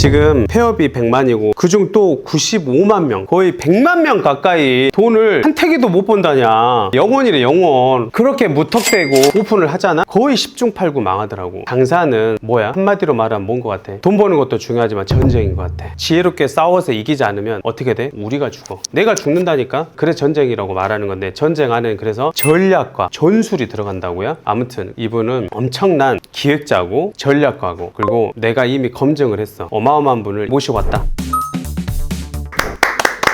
지금 폐업이 100만이고 그중 또 95만 명, 거의 100만 명 가까이 돈을 한 태기도 못 번다냐. 영원이래 영원. 그렇게 무턱대고 오픈을 하잖아. 거의 10중 8구 망하더라고. 장사는 뭐야? 한마디로 말하면 뭔 것 같아? 돈 버는 것도 중요하지만 전쟁인 것 같아. 지혜롭게 싸워서 이기지 않으면 어떻게 돼? 우리가 죽어. 내가 죽는다니까? 그래 전쟁이라고 말하는 건데, 전쟁 안에는 그래서 전략과 전술이 들어간다고요? 아무튼 이분은 엄청난 기획자고 전략가고, 그리고 내가 이미 검증을 했어. 어마어마한 분을 모시고 왔다.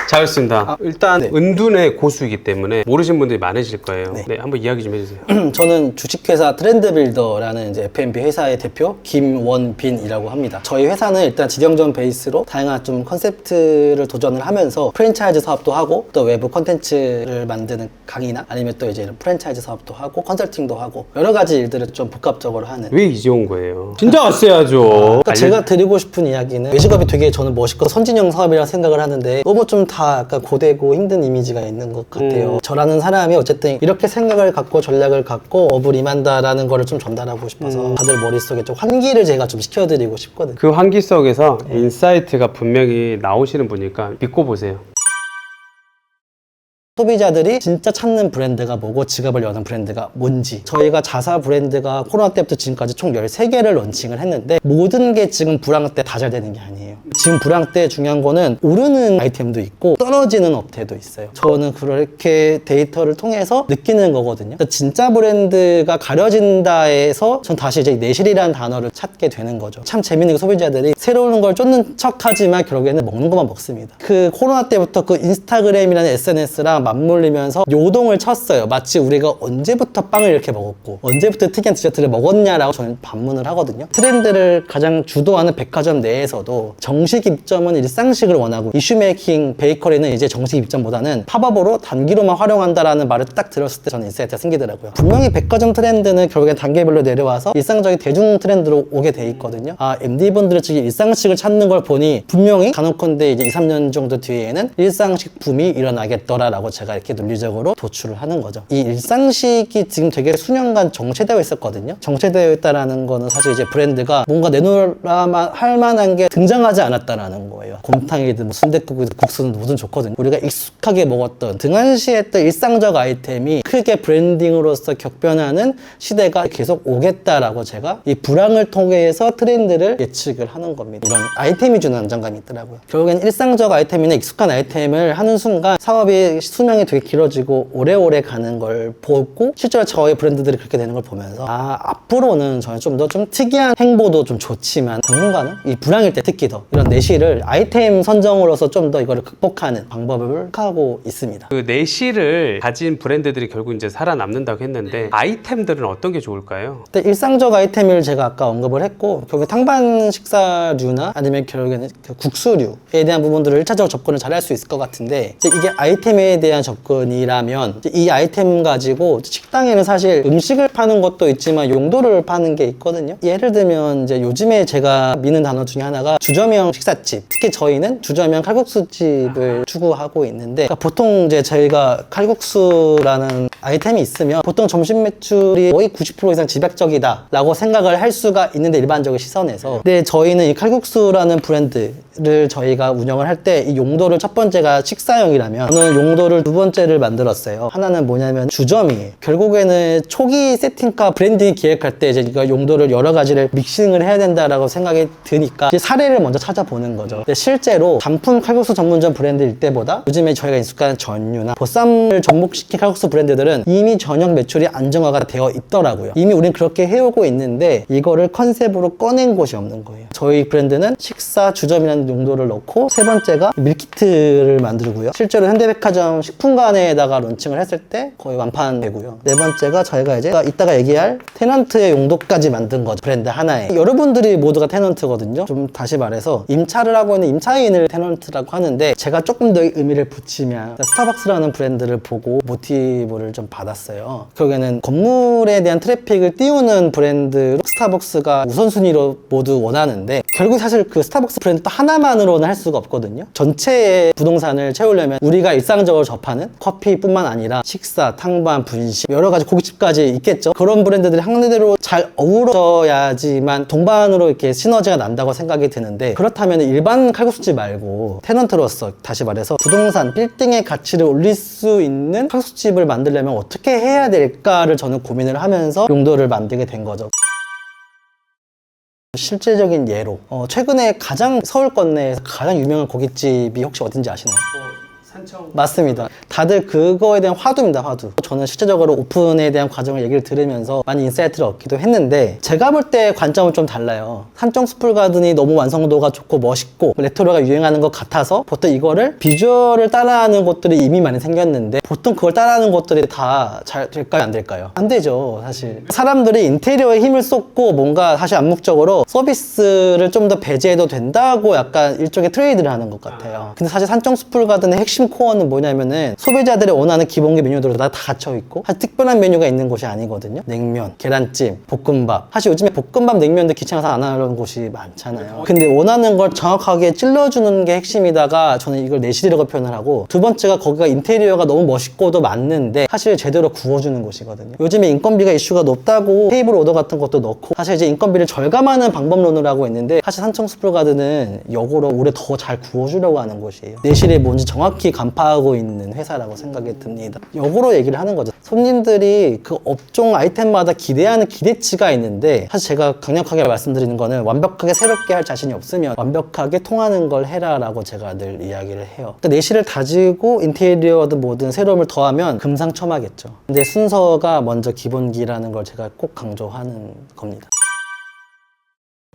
잘했습니다. 일단 네. 은둔의 고수이기 때문에 모르시는 분들이 많으실 거예요. 네. 네, 한번 이야기 좀 해주세요. 저는 주식회사 트렌드빌더라는 이제 F&B 회사의 대표 김원빈이라고 합니다. 저희 회사는 일단 직영점 베이스로 다양한 좀 컨셉트를 도전을 하면서 프랜차이즈 사업도 하고, 또 외부 컨텐츠를 만드는 강의나 아니면 또 이제 이런 프랜차이즈 사업도 하고 컨설팅도 하고 여러 가지 일들을 좀 복합적으로 하는. 왜 이제 온 거예요? 진짜 왔어야죠. 그러니까 제가 드리고 싶은 이야기는, 외식업이 되게 저는 멋있고 선진형 사업이라 생각을 하는데 너무 좀 다 약간 고되고 힘든 이미지가 있는 것 같아요. 저라는 사람이 어쨌든 이렇게 생각을 갖고 전략을 갖고 업을 임한다라는 거를 좀 전달하고 싶어서 다들 머릿속에 좀 환기를 제가 좀 시켜드리고 싶거든요. 그 환기 속에서 인사이트가 분명히 나오시는 분이니까 믿고 보세요. 소비자들이 진짜 찾는 브랜드가 뭐고 지갑을 여는 브랜드가 뭔지, 저희가 자사 브랜드가 코로나 때부터 지금까지 총 13개를 런칭을 했는데 모든 게 지금 불황 때 다 잘 되는 게 아니에요. 지금 불황 때 중요한 거는 오르는 아이템도 있고 떨어지는 업태도 있어요. 저는 그렇게 데이터를 통해서 느끼는 거거든요. 그러니까 진짜 브랜드가 가려진다에서 전 다시 이제 내실이라는 단어를 찾게 되는 거죠. 참 재밌는 게, 소비자들이 새로운 걸 쫓는 척 하지만 결국에는 먹는 것만 먹습니다. 그 코로나 때부터 그 인스타그램이라는 SNS랑 맞물리면서 요동을 쳤어요. 마치 우리가 언제부터 빵을 이렇게 먹었고 언제부터 특이한 디저트를 먹었냐라고 저는 반문을 하거든요. 트렌드를 가장 주도하는 백화점 내에서도 정식 입점은 일상식을 원하고, 이슈메이킹 베이커리는 이제 정식 입점보다는 팝업으로 단기로만 활용한다라는 말을 딱 들었을 때 저는 인사이트가 생기더라고요. 분명히 백화점 트렌드는 결국엔 단계별로 내려와서 일상적인 대중 트렌드로 오게 돼 있거든요. 아, MD분들이 지금 일상식을 찾는 걸 보니 분명히 간혹컨대 이제 2, 3년 정도 뒤에는 일상식 붐이 일어나겠더라라고 제가 이렇게 논리적으로 도출을 하는 거죠. 이 일상식이 지금 되게 수년간 정체되어 있었거든요. 정체되어 있다라는 거는 사실 이제 브랜드가 뭔가 내놓으라만 할 만한 게 등장하지 않았다라는 거예요. 곰탕이든 뭐 순댓국이든 국수는 뭐든 좋거든요. 우리가 익숙하게 먹었던, 등한시했던 일상적 아이템이 크게 브랜딩으로서 격변하는 시대가 계속 오겠다라고 제가 이 불황을 통해서 트렌드를 예측을 하는 겁니다. 이런 아이템이 주는 안정감이 있더라고요. 결국엔 일상적 아이템이나 익숙한 아이템을 하는 순간 사업이 수명이 되게 길어지고 오래오래 가는 걸 보고, 실제로 저희 브랜드들이 그렇게 되는 걸 보면서 아, 앞으로는 저는 좀 더 좀 특이한 행보도 좀 좋지만 당분간은 이 불황일 때 특히 더 이런 내실을 아이템 선정으로서 좀 더 이거를 극복하는 방법을 하고 있습니다. 그 내실을 가진 브랜드들이 결국 이제 살아남는다고 했는데 아이템들은 어떤 게 좋을까요? 근데 일상적 아이템을 제가 아까 언급을 했고, 결국 탕반 식사류나 아니면 결국에는 그 국수류에 대한 부분들을 1차적으로 접근을 잘 할 수 있을 것 같은데, 이제 이게 아이템에 대한 접근이라면 이 아이템 가지고 식당에는 사실 음식을 파는 것도 있지만 용도를 파는 게 있거든요. 예를 들면 이제 요즘에 제가 미는 단어 중에 하나가 주점형 식사집, 특히 저희는 주점형 칼국수집을 추구하고 있는데, 그러니까 보통 이제 저희가 칼국수라는 아이템이 있으면 보통 점심 매출이 거의 90% 이상 집약적이다 라고 생각을 할 수가 있는데, 일반적인 시선에서. 근데 저희는 이 칼국수라는 브랜드를 저희가 운영을 할 때 이 용도를 첫 번째가 식사용이라면, 저는 용도를 두 번째를 만들었어요. 하나는 뭐냐면 주점이에요. 결국에는 초기 세팅과 브랜딩 기획할 때 이제 이거 용도를 여러 가지를 믹싱을 해야 된다라고 생각이 드니까 이제 사례를 먼저 찾아보는 거죠. 근데 실제로 단품 칼국수 전문점 브랜드일 때보다 요즘에 저희가 익숙한 전유나 보쌈을 접목시킨 칼국수 브랜드들은 이미 저녁 매출이 안정화가 되어 있더라고요. 이미 우린 그렇게 해오고 있는데 이거를 컨셉으로 꺼낸 곳이 없는 거예요. 저희 브랜드는 식사 주점이라는 용도를 넣고, 세 번째가 밀키트를 만들고요. 실제로 현대백화점 식품관에다가 론칭을 했을 때 거의 완판되고요. 네 번째가 저희가 이제 이따가 얘기할 테넌트의 용도까지 만든 거죠. 브랜드 하나에. 여러분들이 모두가 테넌트거든요. 좀 다시 말해서 임차를 하고 있는 임차인을 테넌트라고 하는데, 제가 조금 더 의미를 붙이면 스타벅스라는 브랜드를 보고 모티브를 좀 받았어요. 결국에는 건물에 대한 트래픽을 띄우는 브랜드로 스타벅스가 우선순위로 모두 원하는데, 결국 사실 그 스타벅스 브랜드 또 하나 하나만으로는 할 수가 없거든요. 전체의 부동산을 채우려면 우리가 일상적으로 접하는 커피뿐만 아니라 식사, 탕반, 분식, 여러 가지 고깃집까지 있겠죠. 그런 브랜드들이 상대로 잘 어우러져야지만 동반으로 이렇게 시너지가 난다고 생각이 드는데, 그렇다면 일반 칼국수집 말고 테넌트로서, 다시 말해서 부동산 빌딩의 가치를 올릴 수 있는 칼국수집을 만들려면 어떻게 해야 될까를 저는 고민을 하면서 용도를 만들게 된 거죠. 실제적인 예로 최근에 가장 서울권 내에서 가장 유명한 고깃집이 혹시 어딘지 아시나요? 산청. 맞습니다. 다들 그거에 대한 화두입니다, 화두. 저는 실제적으로 오픈에 대한 과정을 얘기를 들으면서 많이 인사이트를 얻기도 했는데, 제가 볼 때 관점은 좀 달라요. 산청 숯불가든이 너무 완성도가 좋고 멋있고 레트로가 유행하는 것 같아서 보통 이거를 비주얼을 따라하는 곳들이 이미 많이 생겼는데, 보통 그걸 따라하는 곳들이 다 잘 될까요, 안 될까요? 안 되죠, 사실. 사람들이 인테리어에 힘을 쏟고 뭔가 사실 암묵적으로 서비스를 좀 더 배제해도 된다고 약간 일종의 트레이드를 하는 것 같아요. 근데 사실 산청 숯불가든의 핵심 코어는 뭐냐면은 소비자들이 원하는 기본기 메뉴들도 다 갖춰있고, 사실 특별한 메뉴가 있는 곳이 아니거든요. 냉면, 계란찜, 볶음밥. 사실 요즘에 볶음밥, 냉면도 귀찮아서 안 하려는 곳이 많잖아요. 근데 원하는 걸 정확하게 찔러주는 게 핵심이다가, 저는 이걸 내실이라고 표현을 하고, 두 번째가 거기가 인테리어가 너무 멋있고도 맞는데 사실 제대로 구워주는 곳이거든요. 요즘에 인건비가 이슈가 높다고 테이블 오더 같은 것도 넣고, 사실 이제 인건비를 절감하는 방법론을 하고 있는데, 사실 산청 숯불가든은 역으로 오래 더 잘 구워주려고 하는 곳이에요. 내실이 뭔지 정확히 간파하고 있는 회사라고 생각이 듭니다. 역으로 얘기를 하는 거죠. 손님들이 그 업종 아이템마다 기대하는 기대치가 있는데, 사실 제가 강력하게 말씀드리는 거는 완벽하게 새롭게 할 자신이 없으면 완벽하게 통하는 걸 해라 라고 제가 늘 이야기를 해요. 그러니까 내실을 다지고 인테리어든 뭐든 새로움을 더하면 금상첨화겠죠. 근데 순서가 먼저 기본기라는 걸 제가 꼭 강조하는 겁니다.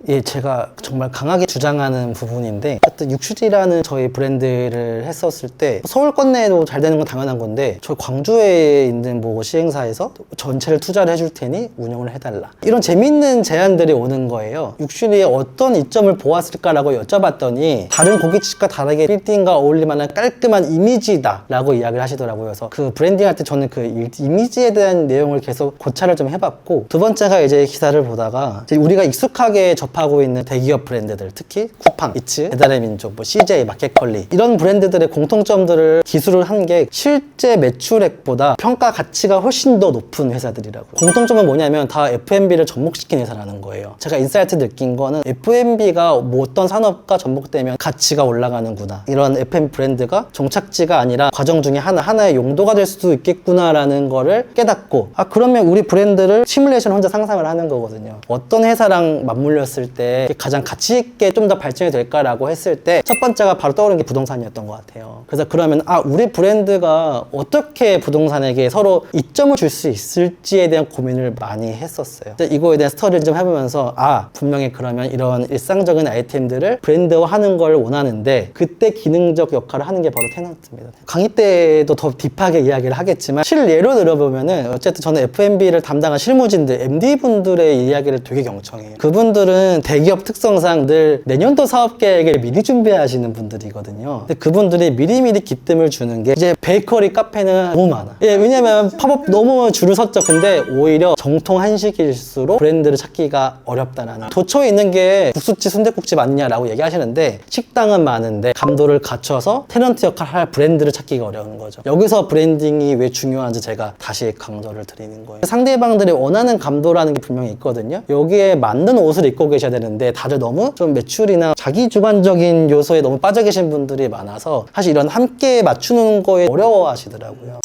예, 제가 정말 강하게 주장하는 부분인데, 하여튼 육슈리라는 저희 브랜드를 했었을 때 서울권 내에도 잘 되는 건 당연한 건데, 저희 광주에 있는 뭐 시행사에서 전체를 투자를 해줄 테니 운영을 해달라, 이런 재밌는 제안들이 오는 거예요. 육슈리의 어떤 이점을 보았을까라고 여쭤봤더니 다른 고깃집과 다르게 빌딩과 어울릴 만한 깔끔한 이미지다 라고 이야기를 하시더라고요. 그래서 그 브랜딩 할 때 저는 그 이미지에 대한 내용을 계속 고찰을 좀 해봤고, 두 번째가 이제 기사를 보다가 이제 우리가 익숙하게 접하고 있는 대기업 브랜드들, 특히 쿠팡, 이츠, 배달의 민족, 뭐 CJ, 마켓컬리, 이런 브랜드들의 공통점들을 기술을 한 게 실제 매출액보다 평가 가치가 훨씬 더 높은 회사들이라고. 공통점은 뭐냐면 다 F&B를 접목시킨 회사라는 거예요. 제가 인사이트 느낀 거는 F&B가 뭐 어떤 산업과 접목되면 가치가 올라가는구나, 이런 F&B 브랜드가 종착지가 아니라 과정 중에 하나의 용도가 될 수도 있겠구나라는 거를 깨닫고, 아 그러면 우리 브랜드를 시뮬레이션 혼자 상상을 하는 거거든요. 어떤 회사랑 맞물렸을 때 가장 가치 있게 좀 더 발전이 될까라고 했을 때 첫 번째가 바로 떠오르는 게 부동산이었던 것 같아요. 그래서 그러면 우리 브랜드가 어떻게 부동산에게 서로 이점을 줄 수 있을지에 대한 고민을 많이 했었어요. 이거에 대한 스터디를 좀 해보면서 분명히 그러면 이런 일상적인 아이템들을 브랜드화하는 걸 원하는데, 그때 기능적 역할을 하는 게 바로 테넌트입니다. 강의 때도 더 딥하게 이야기를 하겠지만, 실예로 들어보면은 어쨌든 저는 F&B를 담당한 실무진들, MD분들의 이야기를 되게 경청해요. 그분들은 대기업 특성상 늘 내년도 사업 계획을 미리 준비하시는 분들이거든요. 근데 그분들이 미리미리 기뜸을 주는 게, 이제 베이커리 카페는 너무 많아. 예, 왜냐면 팝업 너무 줄을 섰죠. 근데 오히려 정통 한식일수록 브랜드를 찾기가 어렵다라는, 도처에 있는 게 국수집, 순댓국집 아니냐라고 얘기하시는데, 식당은 많은데 감도를 갖춰서 테넌트 역할을 할 브랜드를 찾기가 어려운 거죠. 여기서 브랜딩이 왜 중요한지 제가 다시 강조를 드리는 거예요. 상대방들이 원하는 감도라는 게 분명히 있거든요. 여기에 맞는 옷을 입고 계셔야 되는데, 다들 너무 좀 매출이나 자기 주관적인 요소에 너무 빠져 계신 분들이 많아서 사실 이런 함께 맞추는 거에 어려워하시더라고요.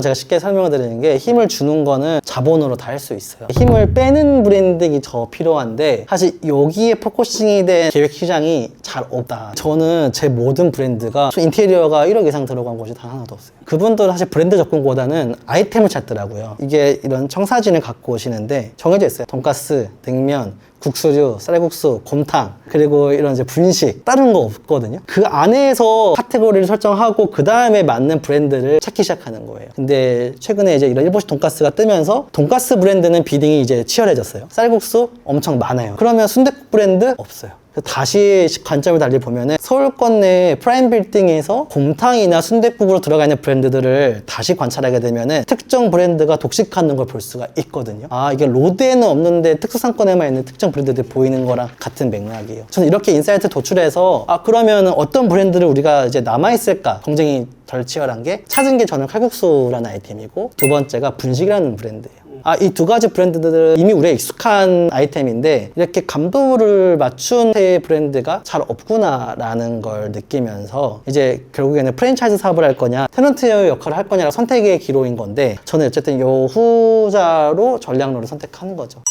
제가 쉽게 설명을 드리는 게, 힘을 주는 거는 자본으로 다 할 수 있어요. 힘을 빼는 브랜딩이 더 필요한데, 사실 여기에 포커싱이 된 기획 시장이 잘 없다. 저는 제 모든 브랜드가 인테리어가 1억 이상 들어간 곳이 단 하나도 없어요. 그분들은 사실 브랜드 접근보다는 아이템을 찾더라고요. 이게 이런 청사진을 갖고 오시는데 정해져 있어요. 돈가스, 냉면, 국수류, 쌀국수, 곰탕, 그리고 이런 이제 분식, 다른 거 없거든요. 그 안에서 카테고리를 설정하고 그 다음에 맞는 브랜드를 찾기 시작하는 거예요. 근데 최근에 이제 이런 일본식 돈가스가 뜨면서 돈가스 브랜드는 비딩이 이제 치열해졌어요. 쌀국수 엄청 많아요. 그러면 순댓국 브랜드 없어요. 다시 관점을 달리 보면은 서울권 내 프라임 빌딩에서 곰탕이나 순댓국으로 들어가 있는 브랜드들을 다시 관찰하게 되면은 특정 브랜드가 독식하는 걸 볼 수가 있거든요. 아, 이게 로드에는 없는데 특수상권에만 있는 특정 브랜드들이 보이는 거랑 같은 맥락이에요. 저는 이렇게 인사이트 도출해서 아, 그러면 어떤 브랜드를 우리가 이제 남아있을까? 경쟁이 덜 치열한 게 찾은 게 저는 칼국수라는 아이템이고 두 번째가 분식이라는 브랜드예요. 아, 이 두 가지 브랜드들은 이미 우리에 익숙한 아이템인데 이렇게 감도를 맞춘 브랜드가 잘 없구나라는 걸 느끼면서 이제 결국에는 프랜차이즈 사업을 할 거냐 테넌트 역할을 할 거냐가 선택의 기로인 건데 저는 어쨌든 요 후자로 전략로를 선택하는 거죠.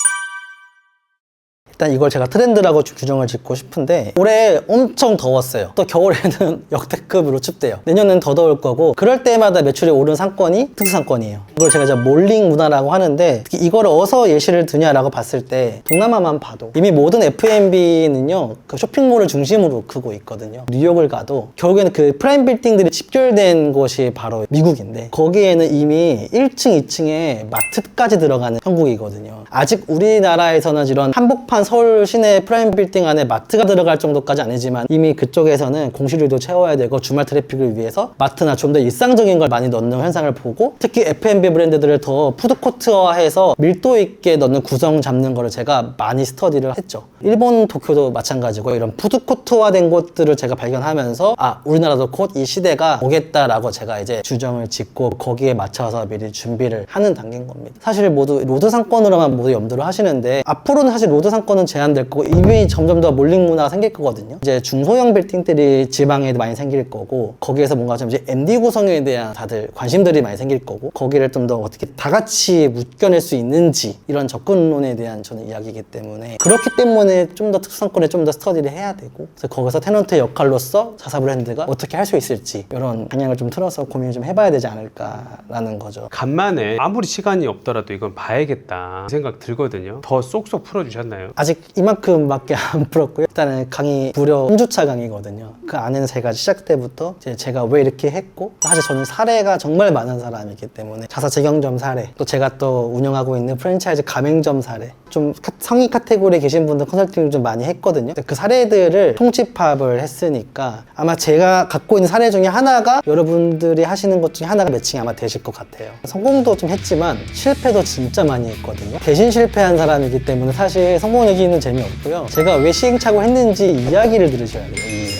일단 이걸 제가 트렌드라고 규정을 짓고 싶은데 올해 엄청 더웠어요. 또 겨울에는 역대급으로 춥대요. 내년은 더 더울 거고 그럴 때마다 매출이 오른 상권이 특수상권이에요. 이걸 제가 이제 몰링 문화라고 하는데 특히 이걸 어디서 예시를 드냐라고 봤을 때 동남아만 봐도 이미 모든 F&B는요 그 쇼핑몰을 중심으로 크고 있거든요. 뉴욕을 가도 결국에는 그 프라임 빌딩들이 집결된 곳이 바로 미국인데 거기에는 이미 1층, 2층에 마트까지 들어가는 형국이거든요. 아직 우리나라에서는 이런 한복판 서울 시내 프라임 빌딩 안에 마트가 들어갈 정도까지 아니지만 이미 그쪽에서는 공실률도 채워야 되고 주말 트래픽을 위해서 마트나 좀 더 일상적인 걸 많이 넣는 현상을 보고 특히 F&B 브랜드들을 더 푸드코트화해서 밀도 있게 넣는 구성 잡는 거를 제가 많이 스터디를 했죠. 일본 도쿄도 마찬가지고 이런 푸드코트화된 곳들을 제가 발견하면서 아, 우리나라도 곧 이 시대가 오겠다라고 제가 이제 주정을 짓고 거기에 맞춰서 미리 준비를 하는 단계인 겁니다. 사실 모두 로드 상권으로만 모두 염두를 하시는데 앞으로는 사실 로드 상권은 제한될 거고 이미 점점 더 몰링 문화가 생길 거거든요. 이제 중소형 빌딩들이 지방에도 많이 생길 거고 거기에서 뭔가 좀 이제 MD 구성에 대한 다들 관심들이 많이 생길 거고 거기를 좀 더 어떻게 다 같이 묶여낼 수 있는지 이런 접근론에 대한 저는 이야기이기 때문에 그렇기 때문에 좀 더 특수상권에 좀 더 스터디를 해야 되고 그래서 거기서 테넌트의 역할로서 자사 브랜드가 어떻게 할 수 있을지 이런 방향을 좀 틀어서 고민을 좀 해봐야 되지 않을까라는 거죠. 간만에 아무리 시간이 없더라도 이건 봐야겠다 생각 들거든요. 더 쏙쏙 풀어주셨나요? 아직 이만큼밖에 안 풀었고요. 일단은 강의 무려 3주차 강의거든요. 그 안에는 제가 시작 때부터 제가 왜 이렇게 했고 사실 저는 사례가 정말 많은 사람이기 때문에 자사 직영점 사례 또 제가 또 운영하고 있는 프랜차이즈 가맹점 사례 좀 상위 카테고리에 계신 분들 컨설팅을 좀 많이 했거든요. 그 사례들을 통집합을 했으니까 아마 제가 갖고 있는 사례 중에 하나가 여러분들이 하시는 것 중에 하나가 매칭이 아마 되실 것 같아요. 성공도 좀 했지만 실패도 진짜 많이 했거든요. 대신 실패한 사람이기 때문에 사실 성공 얘기는 재미없고요. 제가 왜 시행착오 했는지 이야기를 들으셔야 돼요.